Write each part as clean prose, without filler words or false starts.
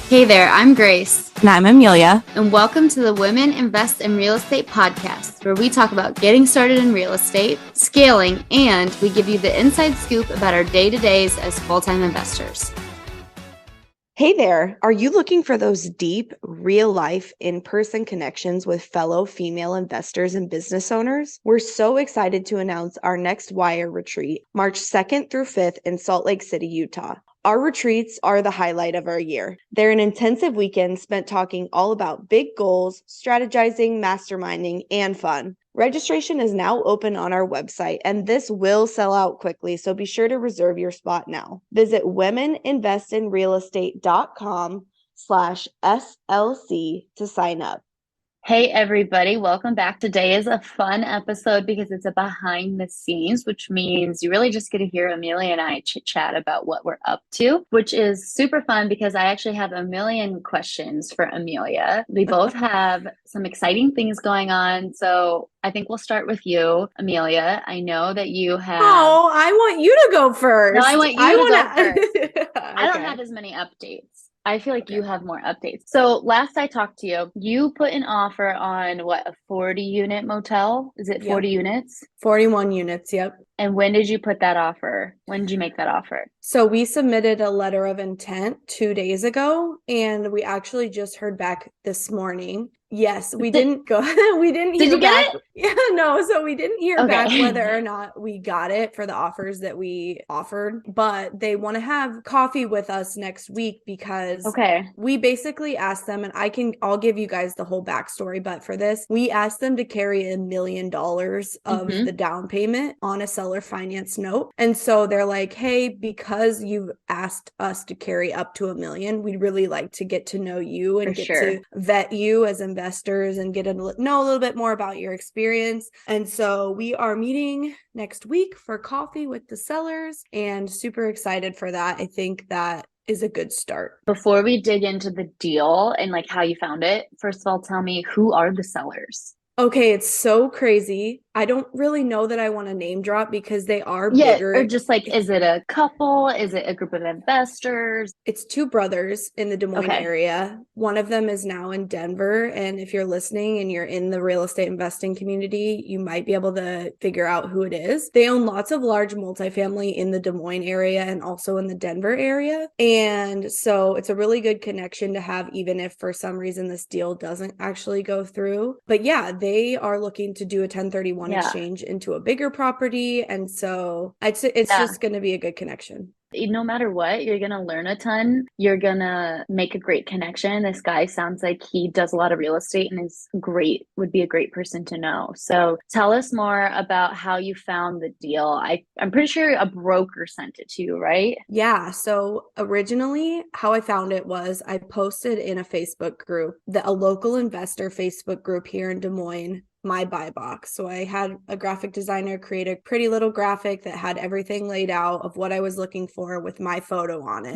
Hey there, I'm Grace. And I'm Amelia. And welcome to the Women Invest in Real Estate podcast, where we talk about getting started in real estate, scaling, and we give you the inside scoop about our day-to-days as full-time investors. Hey there, are you looking for those deep, real-life, in-person connections with fellow female investors and business owners? We're so excited to announce our next WIIRE retreat, March 2nd through 5th in Salt Lake City, Utah. Our retreats are the highlight of our year. They're an intensive weekend spent talking all about big goals, strategizing, masterminding, and fun. Registration is now open on our website, and this will sell out quickly, so be sure to reserve your spot now. Visit womeninvestinrealestate.com/SLC to sign up. Hey everybody, welcome back. Today is a fun episode because it's a behind the scenes, which means you really just get to hear Amelia and I chit chat about what we're up to, which is super fun because I actually have a million questions for Amelia. We both have some exciting things going on. So I think we'll start with you, Amelia. I know that you have... Oh, I want you to go first. No, I want you to go first. Okay. I don't have as many updates. I feel like you have more updates. So last I talked to you, you put an offer on what, a 40 unit motel? Is it 40 units? 41 units, yep. And when did you put that offer? When did you make that offer? So we submitted a letter of intent 2 days ago, and we actually just heard back this morning. Yes, we didn't go. We didn't hear Did you back. get it? Yeah, no. So we didn't hear back whether or not we got it for the offers that we offered, but they want to have coffee with us next week because we basically asked them, and I'll give you guys the whole backstory, but for this, we asked them to carry $1 million of the down payment on a seller finance note. And so they're like, hey, because you've asked us to carry up to $1 million, we'd really like to get to know you and to vet you as investors and get to know a little bit more about your experience. And so we are meeting next week for coffee with the sellers and super excited for that. I think that is a good start. Before we dig into the deal and like how you found it, first of all, tell me, who are the sellers? Okay, it's so crazy. I don't really know that I want to name drop because they are bigger. Or just like, is it a couple? Is it a group of investors? It's two brothers in the Des Moines area. One of them is now in Denver. And if you're listening and you're in the real estate investing community, you might be able to figure out who it is. They own lots of large multifamily in the Des Moines area and also in the Denver area. And so it's a really good connection to have, even if for some reason this deal doesn't actually go through. But yeah, they are looking to do a 1031 exchange into a bigger property. And so it's just going to be a good connection. No matter what, you're going to learn a ton. You're going to make a great connection. This guy sounds like he does a lot of real estate and would be a great person to know. So tell us more about how you found the deal. I'm pretty sure a broker sent it to you, right? Yeah. So originally how I found it was I posted in a Facebook group, a local investor Facebook group here in Des Moines, my buy box. So I had a graphic designer create a pretty little graphic that had everything laid out of what I was looking for with my photo on it.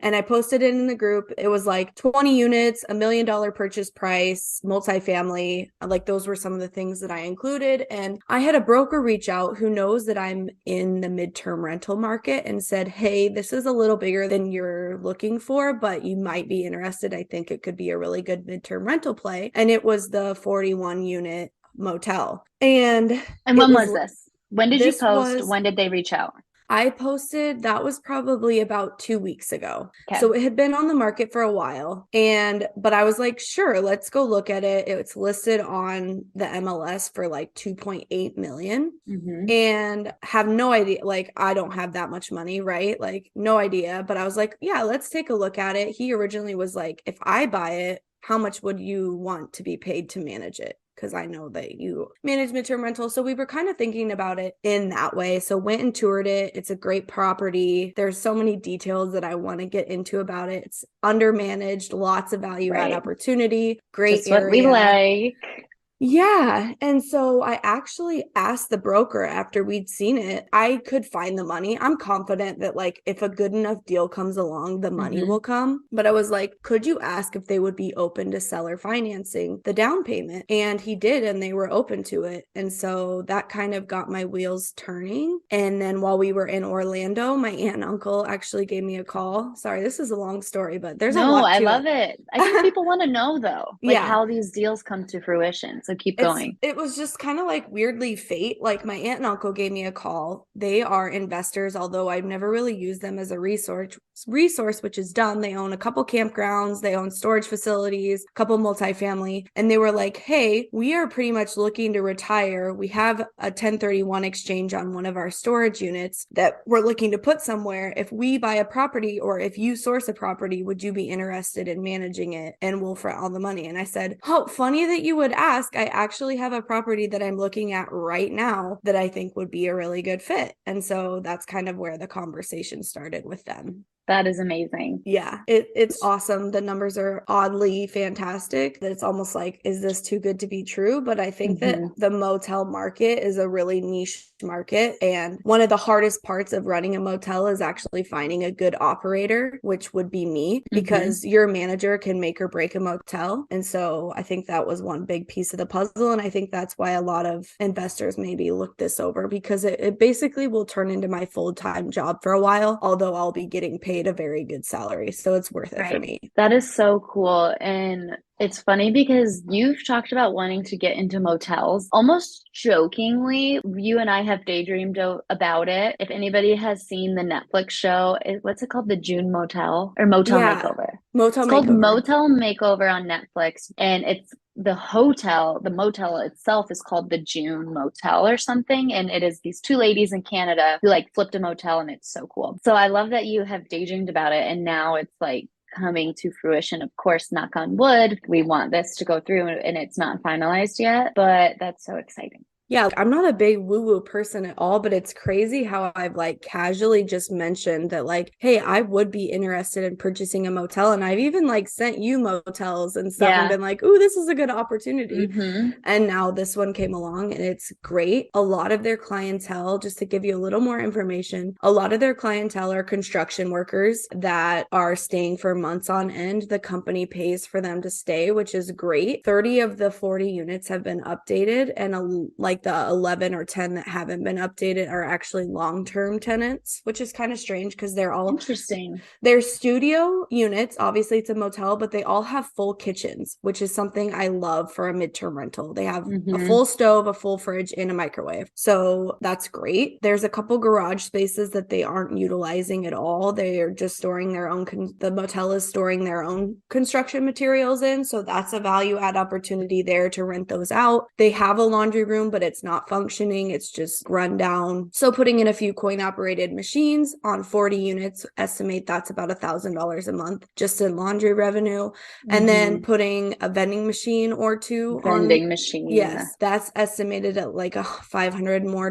And I posted it in the group. It was like 20 units, $1 million purchase price, multifamily. Like those were some of the things that I included. And I had a broker reach out who knows that I'm in the midterm rental market and said, hey, this is a little bigger than you're looking for, but you might be interested. I think it could be a really good midterm rental play. And it was the 41 unit motel. And when was this? When did you post? When did they reach out? I posted, that was probably about 2 weeks ago. So it had been on the market for a while. But I was like, sure, let's go look at it. It's listed on the MLS for like 2.8 million and have no idea. Like, I don't have that much money, right? Like, no idea. But I was like, yeah, let's take a look at it. He originally was like, if I buy it, how much would you want to be paid to manage it? Because I know that you manage midterm rental. So we were kind of thinking about it in that way. So went and toured it. It's a great property. There's so many details that I want to get into about it. It's undermanaged, lots of value add opportunity, great Just area. what we like. Yeah. And so I actually asked the broker after we'd seen it, I could find the money. I'm confident that like if a good enough deal comes along, the money Mm-hmm. will come. But I was like, could you ask if they would be open to seller financing the down payment? And he did, and they were open to it. And so that kind of got my wheels turning. And then while we were in Orlando, my aunt and uncle actually gave me a call. Sorry, this is a long story, but there's a No, lot I to love it. it. I think people want to know though, like Yeah. how these deals come to fruition. So keep going. It was just kind of like weirdly fate. Like my aunt and uncle gave me a call. They are investors, although I've never really used them as a resource, which is done. They own a couple campgrounds, they own storage facilities, a couple multifamily, and they were like, "Hey, we are pretty much looking to retire. We have a 1031 exchange on one of our storage units that we're looking to put somewhere. If we buy a property or if you source a property, would you be interested in managing it and we'll front all the money?" And I said, "Oh, funny that you would ask. I actually have a property that I'm looking at right now that I think would be a really good fit." And so that's kind of where the conversation started with them. That is amazing. Yeah, it's awesome. The numbers are oddly fantastic. That it's almost like, is this too good to be true? But I think that Mm-hmm. the motel market is a really niche market. And one of the hardest parts of running a motel is actually finding a good operator, which would be me, Mm-hmm. because your manager can make or break a motel. And so I think that was one big piece of the puzzle. And I think that's why a lot of investors maybe look this over, because it basically will turn into my full-time job for a while, although I'll be getting paid a very good salary. So it's worth it for Right. me. That is so cool. And it's funny because you've talked about wanting to get into motels. Almost jokingly, you and I have daydreamed about it. If anybody has seen the Netflix show, what's it called? The June Motel or Motel Yeah. Makeover. Motel It's called makeover. Motel Makeover on Netflix. And it's the motel itself is called the June Motel or something. And it is these two ladies in Canada who like flipped a motel and it's so cool. So I love that you have daydreamed about it. And now it's like, coming to fruition. Of course, knock on wood, we want this to go through and it's not finalized yet, but that's so exciting. Yeah, I'm not a big woo-woo person at all, but it's crazy how I've like casually just mentioned that like, hey, I would be interested in purchasing a motel. And I've even like sent you motels and stuff and Yeah. been like, ooh, this is a good opportunity. Mm-hmm. And now this one came along and it's great. A lot of their clientele, just to give you a little more information, a lot of their clientele are construction workers that are staying for months on end. The company pays for them to stay, which is great. 30 of the 40 units have been updated, and like the 11 or 10 that haven't been updated are actually long-term tenants, which is kind of strange because Interesting. they're studio units. Obviously, it's a motel, but they all have full kitchens, which is something I love for a midterm rental. They have a Mm-hmm. full stove, a full fridge, and a microwave. So that's great. There's a couple garage spaces that they aren't utilizing at all. They are just storing their own, the motel is storing their own construction materials in. So that's a value add opportunity there to rent those out. They have a laundry room, but it's not functioning. It's just run down. So putting in a few coin operated machines on 40 units, estimate that's about $1,000 a month just in laundry revenue. And then Mm-hmm. putting a vending machine or two on. Vending machine. Yes, that's estimated at like a $500 more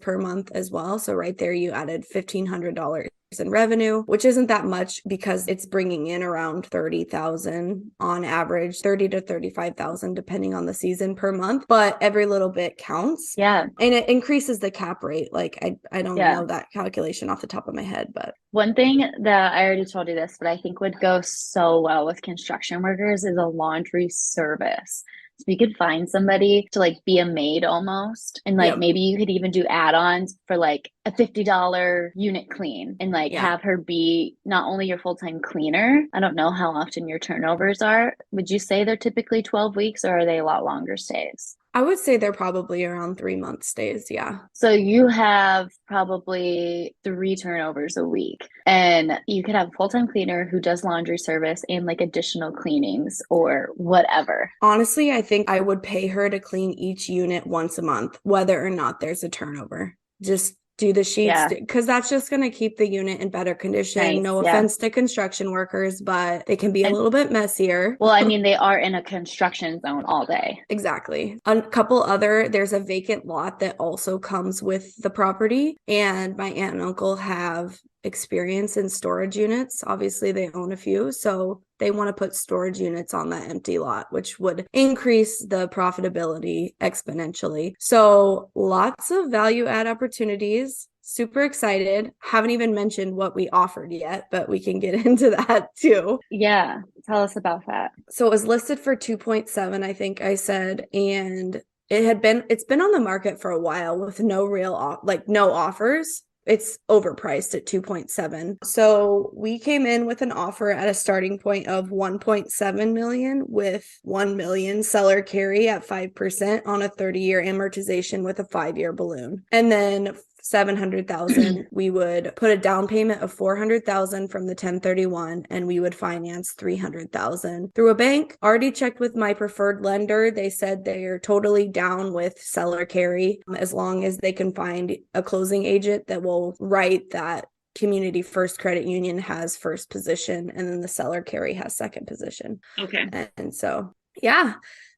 per month as well. So right there, you added $1,500 in revenue, which isn't that much because it's bringing in around 30,000 on average, 30 to 35,000 depending on the season per month, but every little bit counts. Yeah. And it increases the cap rate. Like I don't Yeah. know that calculation off the top of my head, but One thing that I already told you this, but I think would go so well with construction workers is a laundry service. So you could find somebody to like be a maid almost. And like yep. maybe you could even do add-ons for like a $50 unit clean and like Yeah. have her be not only your full-time cleaner. I don't know how often your turnovers are. Would you say they're typically 12 weeks or are they a lot longer stays? I would say they're probably around 3 month stays. Yeah. So you have probably three turnovers a week, and you could have a full-time cleaner who does laundry service and like additional cleanings or whatever. Honestly, I think I would pay her to clean each unit once a month, whether or not there's a turnover. Just do the sheets Yeah, because that's just going to keep the unit in better condition. nice. No Yeah. offense to construction workers, but they can be a And little bit messier. well, I mean, they are in a construction zone all day. Exactly. A couple other, there's a vacant lot that also comes with the property, and my aunt and uncle have experience in storage units. Obviously, they own a few, so they want to put storage units on that empty lot, which would increase the profitability exponentially. So lots of value add opportunities. Super excited. Haven't even mentioned what we offered yet, but we can get into that too. Yeah, tell us about that. So it was listed for 2.7, I think I said, and it's been on the market for a while with no offers. It's overpriced at 2.7. So we came in with an offer at a starting point of 1.7 million with 1 million seller carry at 5% on a 30-year amortization with a 5-year balloon. And then 700,000, we would put a down payment of 400,000 from the 1031, and we would finance 300,000 through a bank. Already checked with my preferred lender. They said they are totally down with seller carry as long as they can find a closing agent that will write that Community First Credit Union has first position and then the seller carry has second position. Okay. And so, yeah,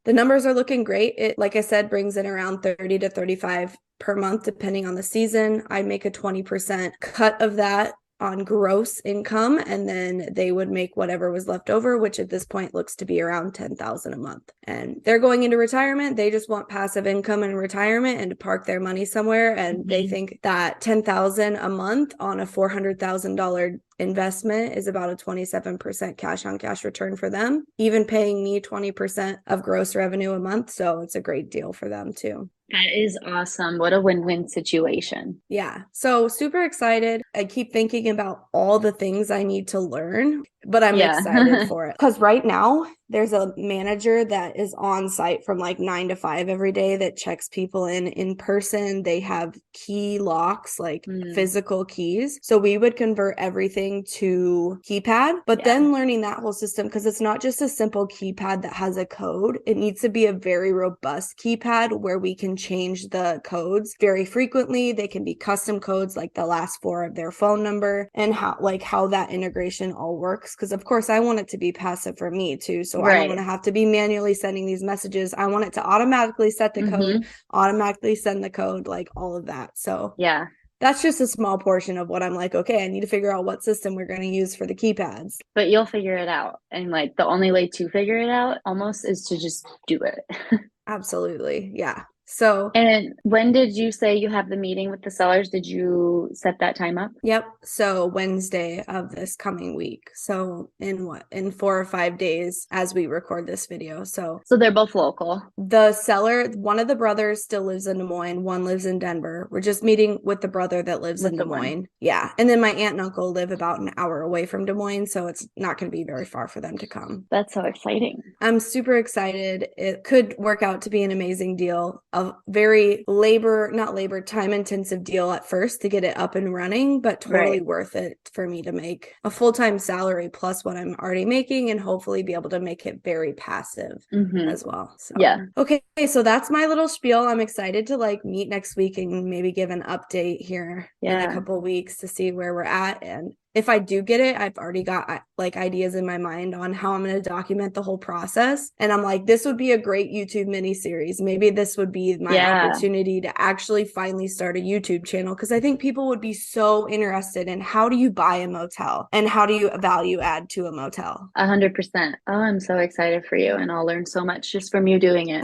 the numbers are looking great. It, like I said, brings in around 30 to 35 per month, depending on the season. I make a 20% cut of that on gross income, and then they would make whatever was left over, which at this point looks to be around 10,000 a month. And they're going into retirement. They just want passive income in retirement and to park their money somewhere. And they think that 10,000 a month on a $400,000 investment is about a 27% cash on cash return for them, even paying me 20% of gross revenue a month. So it's a great deal for them too. That is awesome. What a win-win situation. Yeah. So super excited. I keep thinking about all the things I need to learn, but I'm excited for it. Because right now, there's a manager that is on site from like 9 to 5 every day that checks people in person. They have key locks, like physical keys. So we would convert everything to keypad, but then learning that whole system, because it's not just a simple keypad that has a code. It needs to be a very robust keypad where we can change the codes very frequently. They can be custom codes, like the last 4 of their phone number, and how that integration all works. Because of course I want it to be passive for me too. So I don't want to have to be manually sending these messages. I want it to automatically set the code, automatically send the code, like all of that. So yeah, that's just a small portion of what I'm like, okay, I need to figure out what system we're going to use for the keypads. But you'll figure it out. And like the only way to figure it out almost is to just do it. Absolutely. Yeah. So, and when did you say you have the meeting with the sellers? Did you set that time up? Yep. So Wednesday of this coming week. So in 4 or 5 days as we record this video. So they're both local. The seller, one of the brothers still lives in Des Moines. One lives in Denver. We're just meeting with the brother that lives in Des Moines. Yeah. And then my aunt and uncle live about an hour away from Des Moines. So it's not going to be very far for them to come. That's so exciting. I'm super excited. It could work out to be an amazing deal. A very time intensive deal at first to get it up and running, but totally worth it for me to make a full-time salary plus what I'm already making, and hopefully be able to make it very passive as well. So, okay. So that's my little spiel. I'm excited to like meet next week and maybe give an update here in a couple of weeks to see where we're at. And if I do get it, I've already got like ideas in my mind on how I'm going to document the whole process. And I'm like, this would be a great YouTube mini series. Maybe this would be my opportunity to actually finally start a YouTube channel. Because I think people would be so interested in how do you buy a motel and how do you value add to a motel? 100%. Oh, I'm so excited for you. And I'll learn so much just from you doing it.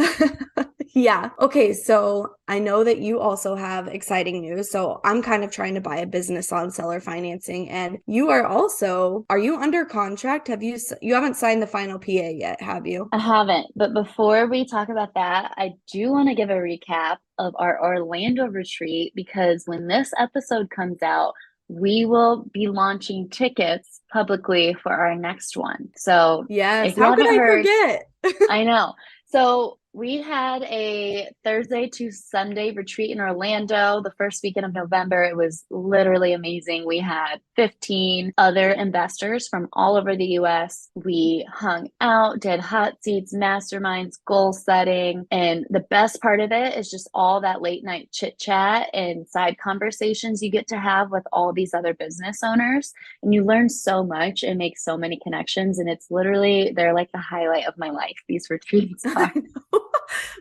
Yeah. Okay. So I know that you also have exciting news. So I'm kind of trying to buy a business on seller financing, and you are you under contract? You haven't signed the final PA yet, have you? I haven't. But before we talk about that, I do want to give a recap of our Orlando retreat, because when this episode comes out, we will be launching tickets publicly for our next one. So yes, how could I forget? I know. So we had a Thursday to Sunday retreat in Orlando the first weekend of November. It was literally amazing. We had 15 other investors from all over the US. We hung out, did hot seats, masterminds, goal setting. And the best part of it is just all that late night chit chat and side conversations you get to have with all these other business owners. And you learn so much and make so many connections. And it's literally, they're like the highlight of my life. These retreats are.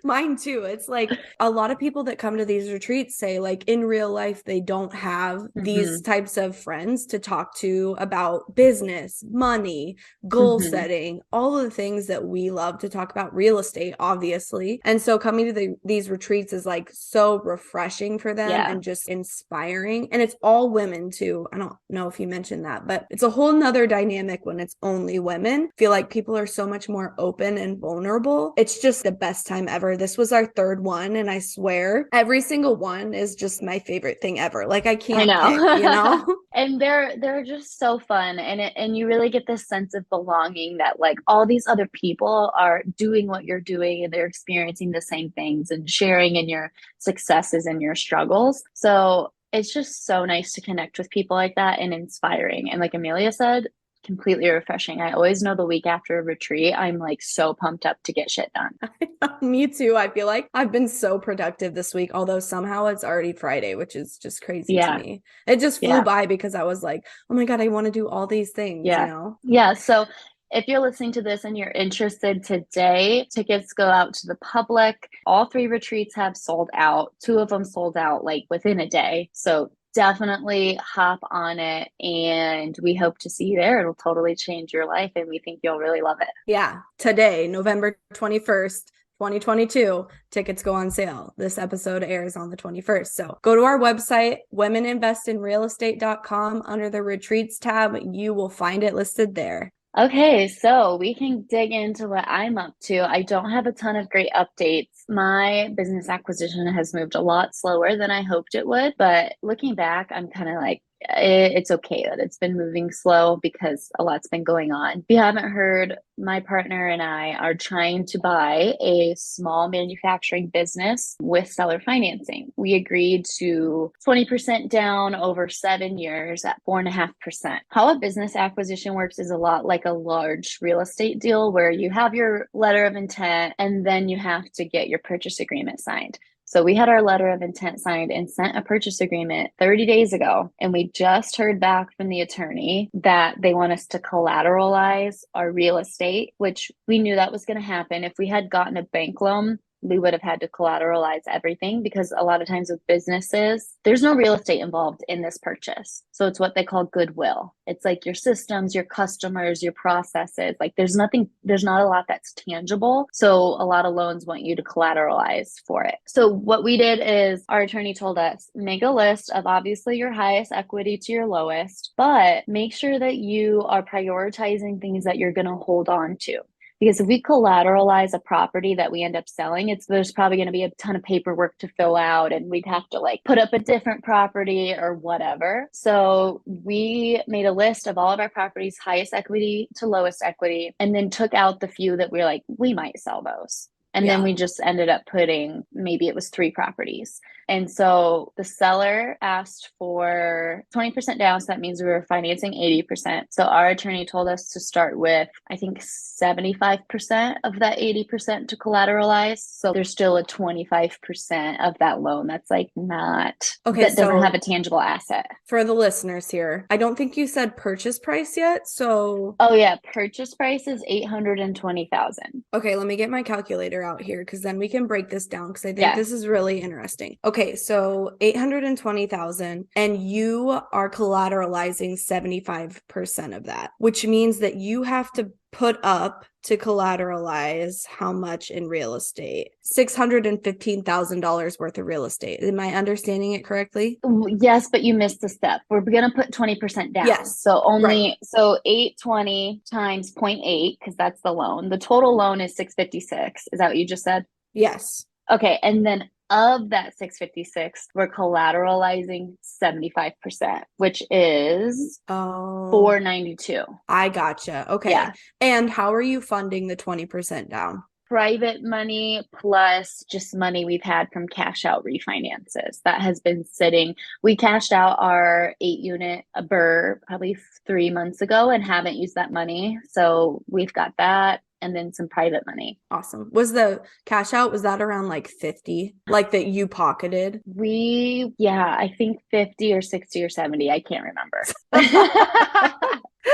Mine too. It's like a lot of people that come to these retreats say, like, in real life, they don't have these types of friends to talk to about business, money, goal setting, all of the things that we love to talk about, real estate, obviously. And so coming to these retreats is like so refreshing for them and just inspiring. And it's all women too. I don't know if you mentioned that, but it's a whole nother dynamic when it's only women. I feel like people are so much more open and vulnerable. It's just the best time ever. This was our third one, and I swear every single one is just my favorite thing ever. Like I can't pick, you know? And they're just so fun, and you really get this sense of belonging that like all these other people are doing what you're doing and they're experiencing the same things and sharing in your successes and your struggles. So it's just so nice to connect with people like that and inspiring. And like Amelia said, completely refreshing. I always know the week after a retreat, I'm like so pumped up to get shit done. Me too. I feel like I've been so productive this week, although somehow it's already Friday, which is just crazy to me. It just flew by because I was like, oh my God, I want to do all these things, you know? Yeah. So if you're listening to this and you're interested today, tickets go out to the public. All 3 retreats have sold out. 2 of them sold out like within a day. So definitely hop on it, and we hope to see you there. It'll totally change your life, and we think you'll really love it. Yeah. Today, November 21st. 2022, tickets go on sale. This episode airs on the 21st. So go to our website, womeninvestinrealestate.com. Under the retreats tab, you will find it listed there. Okay, so we can dig into what I'm up to. I don't have a ton of great updates. My business acquisition has moved a lot slower than I hoped it would, but looking back, I'm kind of like, it's okay that it's been moving slow because a lot's been going on. If you haven't heard, my partner and I are trying to buy a small manufacturing business with seller financing. We agreed to 20% down over 7 years at 4.5%. How a business acquisition works is a lot like a large real estate deal where you have your letter of intent and then you have to get your purchase agreement signed. So we had our letter of intent signed and sent a purchase agreement 30 days ago. And we just heard back from the attorney that they want us to collateralize our real estate, which we knew that was going to happen. If we had gotten a bank loan, we would have had to collateralize everything because a lot of times with businesses, there's no real estate involved in this purchase. So it's what they call goodwill. It's like your systems, your customers, your processes. Like there's not a lot that's tangible. So a lot of loans want you to collateralize for it. So what we did is our attorney told us, make a list of obviously your highest equity to your lowest, but make sure that you are prioritizing things that you're going to hold on to. Because if we collateralize a property that we end up selling, there's probably going to be a ton of paperwork to fill out and we'd have to like put up a different property or whatever. So we made a list of all of our properties, highest equity to lowest equity, and then took out the few that we're like, we might sell those. And then we just ended up putting, maybe it was 3 properties. And so the seller asked for 20% down. So that means we were financing 80%. So our attorney told us to start with, I think, 75% of that 80% to collateralize. So there's still a 25% of that loan that's like that doesn't have a tangible asset. For the listeners here, I don't think you said purchase price yet. So oh yeah, purchase price is $820,000. Okay, let me get my calculator out here because then we can break this down because I think this is really interesting. Okay, so 820,000 and you are collateralizing 75% of that, which means that you have to put up to collateralize how much in real estate? $615,000 worth of real estate. Am I understanding it correctly? Yes, but you missed a step. We're going to put 20% down. Yes. So so 820 times 0.8, because that's the loan. The total loan is 656. Is that what you just said? Yes. Okay. And then of that 656, we're collateralizing 75%, which is 492. I gotcha. Okay. Yeah. And how are you funding the 20% down? Private money plus just money we've had from cash out refinances that has been sitting. We cashed out our 8-unit BRRRR probably 3 months ago and haven't used that money. So we've got that. And then some private money. Awesome. Was the cash out, was that around like 50, like that you pocketed? I think 50 or 60 or 70. I can't remember.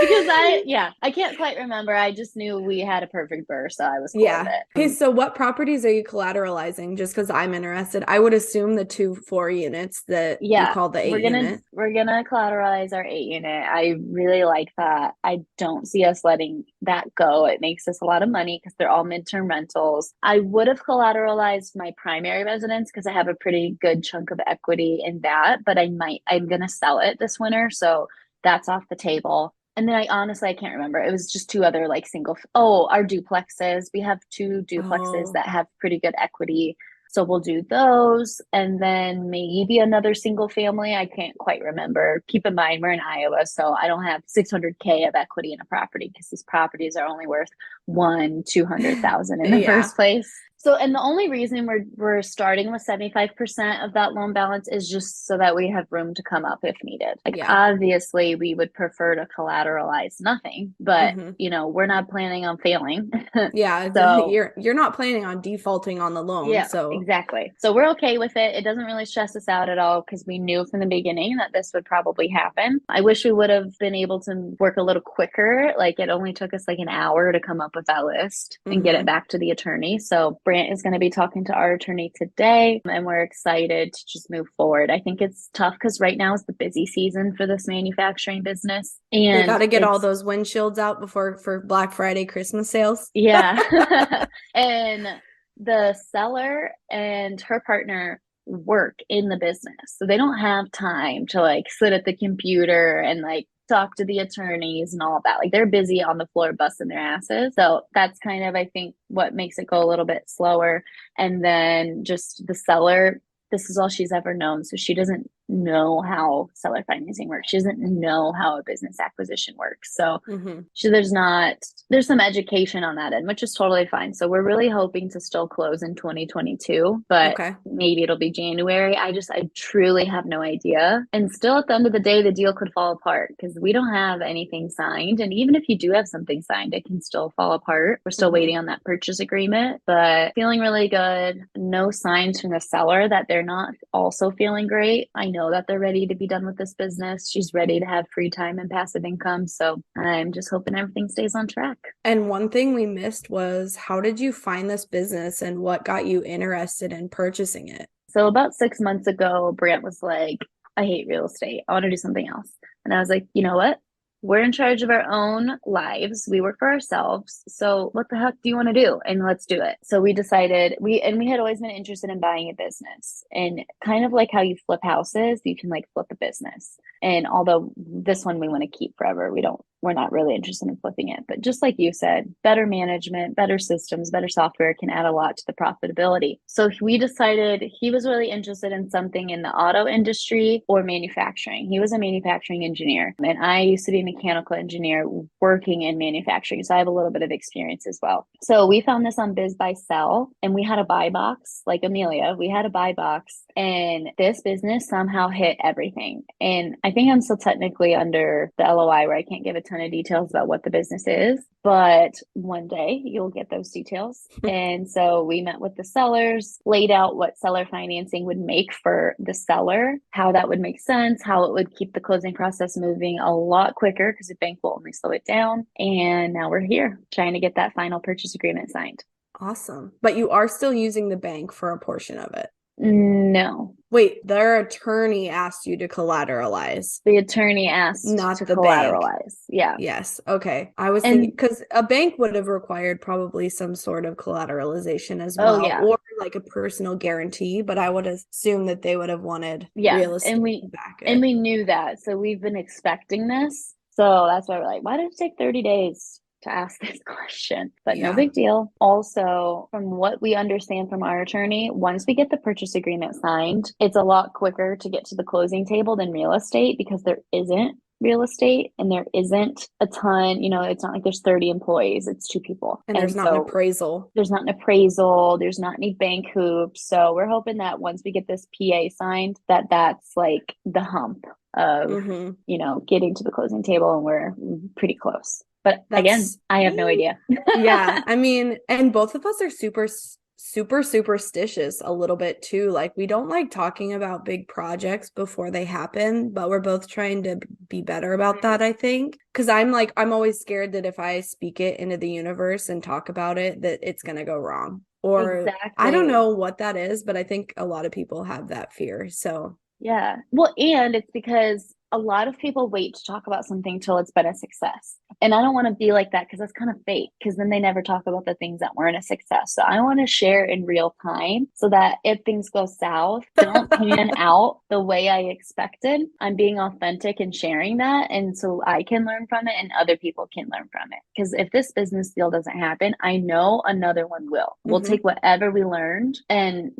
Because I can't quite remember. I just knew we had a perfect BIIRE, so I was cool with Yeah. it. Okay, so what properties are you collateralizing? Just because I'm interested. I would assume the 2 4 units that you Yeah, call the 8 unit. we're gonna collateralize our 8 unit. I really like that. I don't see us letting that go. It makes us a lot of money because they're all midterm rentals. I would have collateralized my primary residence because I have a pretty good chunk of equity in that, but I'm gonna sell it this winter, so that's off the table. And then I can't remember. It was just two other like our duplexes. We have two duplexes Oh, that have pretty good equity, so we'll do those and then maybe another single family. I can't quite remember. Keep in mind, we're in Iowa, so I don't have 600K of equity in a property because these properties are only worth 200,000 in the yeah. first place. So, and the only reason we're starting with 75% of that loan balance is just so that we have room to come up if needed. Like Yeah. obviously we would prefer to collateralize nothing, but Hmm. we're not planning on failing. Yeah. So You're not planning on defaulting on the loan. yeah, So, exactly. So we're okay with it. It doesn't really stress us out at all because we knew from the beginning that this would probably happen. I wish we would have been able to work a little quicker. Like it only took us like an hour to come up with that list and get it hmm. back to the attorney. So Brant is going to be talking to our attorney today and we're excited to just move forward. I think it's tough because right now is the busy season for this manufacturing business They and got to get all it's those windshields out before for Black Friday Christmas sales. yeah. And the seller and her partner work in the business. So they don't have time to like sit at the computer and like talk to the attorneys and all of that. Like they're busy on the floor busting their asses. So that's kind of, I think, what makes it go a little bit slower. And then just the seller, this is all she's ever known. So she doesn't know how seller financing works. She doesn't know how a business acquisition works. So Hmm. there's some education on that end, which is totally fine. So we're really hoping to still close in 2022, but Okay. maybe it'll be January. I truly have no idea. And still at the end of the day, the deal could fall apart because we don't have anything signed. And even if you do have something signed, it can still fall apart. We're still Hmm. waiting on that purchase agreement, but feeling really good. No signs from the seller that they're not also feeling great. I know that they're ready to be done with this business. She's ready to have free time and passive income. So I'm just hoping everything stays on track. And one thing we missed was how did you find this business and what got you interested in purchasing it? So about 6 months ago, Brant was like, I hate real estate. I want to do something else. And I was like, you know what? We're in charge of our own lives. We work for ourselves. So what the heck do you want to do? And let's do it. So we decided we had always been interested in buying a business and kind of like how you flip houses, you can like flip a business. And although this one we want to keep forever, we're not really interested in flipping it. But just like you said, better management, better systems, better software can add a lot to the profitability. So we decided he was really interested in something in the auto industry or manufacturing. He was a manufacturing engineer, and I used to be a mechanical engineer working in manufacturing. So I have a little bit of experience as well. So we found this on Biz by Sell, and we had a buy box, like Amelia. We had a buy box, and this business somehow hit everything. And I think I'm still technically under the LOI where I can't give a ton of details about what the business is, but one day you'll get those details. And so we met with the sellers, laid out what seller financing would make for the seller, how that would make sense, how it would keep the closing process moving a lot quicker because the bank will only slow it down. And now we're here trying to get that final purchase agreement signed. Awesome. But you are still using the bank for a portion of it. No, Wait, their attorney asked you to collateralize, the attorney asked to not the bank. collateralize. Yeah. Yes. Okay. I was thinking And because a bank would have required probably some sort of collateralization as oh, well, yeah. or like a personal guarantee, but I would assume that they would have wanted Yeah. real And estate we to back and it. we knew that. So we've been expecting this. So that's why we're like, why did it take 30 days to ask this question? But no Yeah. big deal. Also, from what we understand from our attorney, once we get the purchase agreement signed, it's a lot quicker to get to the closing table than real estate because there isn't real estate and there isn't a ton, it's not like there's 30 employees, it's two people. And there's And not an so appraisal. there's not an appraisal, there's not any bank hoops. So we're hoping that once we get this PA signed, that's like the hump of, Mm-hmm. getting to the closing table and we're pretty close. But again, That's I have no idea. yeah. I mean, and both of us are super super superstitious a little bit too. Like, we don't like talking about big projects before they happen, but we're both trying to be better about that, I think. Because I'm always scared that if I speak it into the universe and talk about it, that it's going to go wrong. Or Exactly. I don't know what that is, but I think a lot of people have that fear. So yeah. Well, and it's because a lot of people wait to talk about something till it's been a success. And I don't want to be like that because that's kind of fake, because then they never talk about the things that weren't a success. So I want to share in real time so that if things go south, they don't pan out the way I expected. I'm being authentic and sharing that. And so I can learn from it and other people can learn from it. Because if this business deal doesn't happen, I know another one will. We'll take whatever we learned and,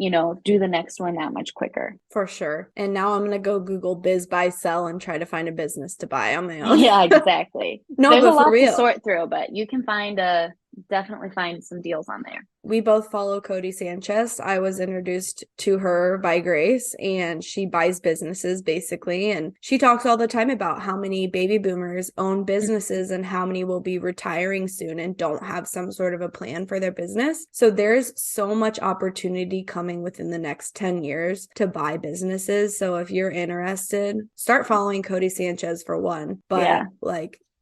do the next one that much quicker. For sure. And now I'm going to go Google biz, buy, sell and try to find a business to buy on my own. Yeah, exactly. No, there's but a lot for real to sort through, but you can definitely find some deals on there. We both follow Cody Sanchez. I was introduced to her by Grace, and she buys businesses basically. And she talks all the time about how many baby boomers own businesses and how many will be retiring soon and don't have some sort of a plan for their business. So there's so much opportunity coming within the next 10 years to buy businesses. So if you're interested, start following Cody Sanchez for one, but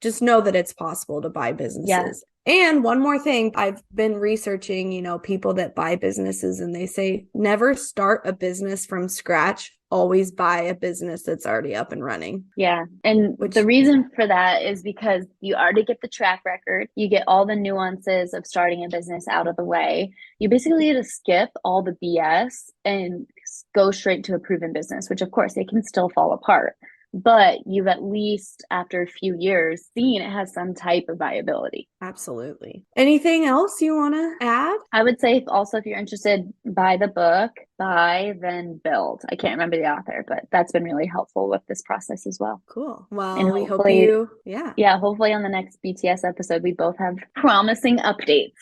just know that it's possible to buy businesses. Yeah. And one more thing, I've been researching, people that buy businesses, and they say never start a business from scratch. Always buy a business that's already up and running. Yeah. And the reason for that is because you already get the track record. You get all the nuances of starting a business out of the way. You basically need to skip all the BS and go straight to a proven business, which of course it can still fall apart. But you've at least, after a few years, seen it has some type of viability. Absolutely. Anything else you want to add? I would say if you're interested, buy the book, Buy, Then Build. I can't remember the author, but that's been really helpful with this process as well. Cool. Well, and we hope you, hopefully on the next BTS episode, we both have promising updates.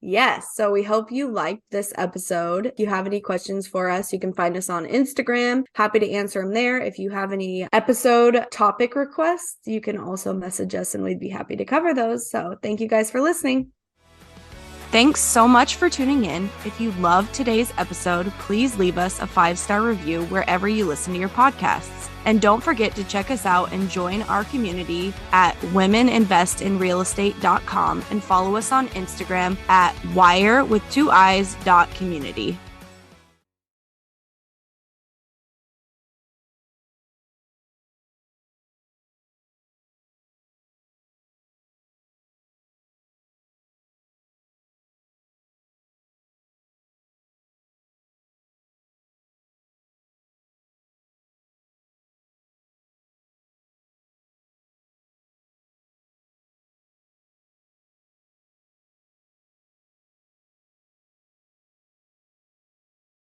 Yes. So we hope you liked this episode. If you have any questions for us, you can find us on Instagram. Happy to answer them there. If you have any episode topic requests, you can also message us and we'd be happy to cover those. So thank you guys for listening. Thanks so much for tuning in. If you loved today's episode, please leave us a 5-star review wherever you listen to your podcasts. And don't forget to check us out and join our community at womeninvestinrealestate.com and follow us on Instagram at WIIRE with 2 eyes.community.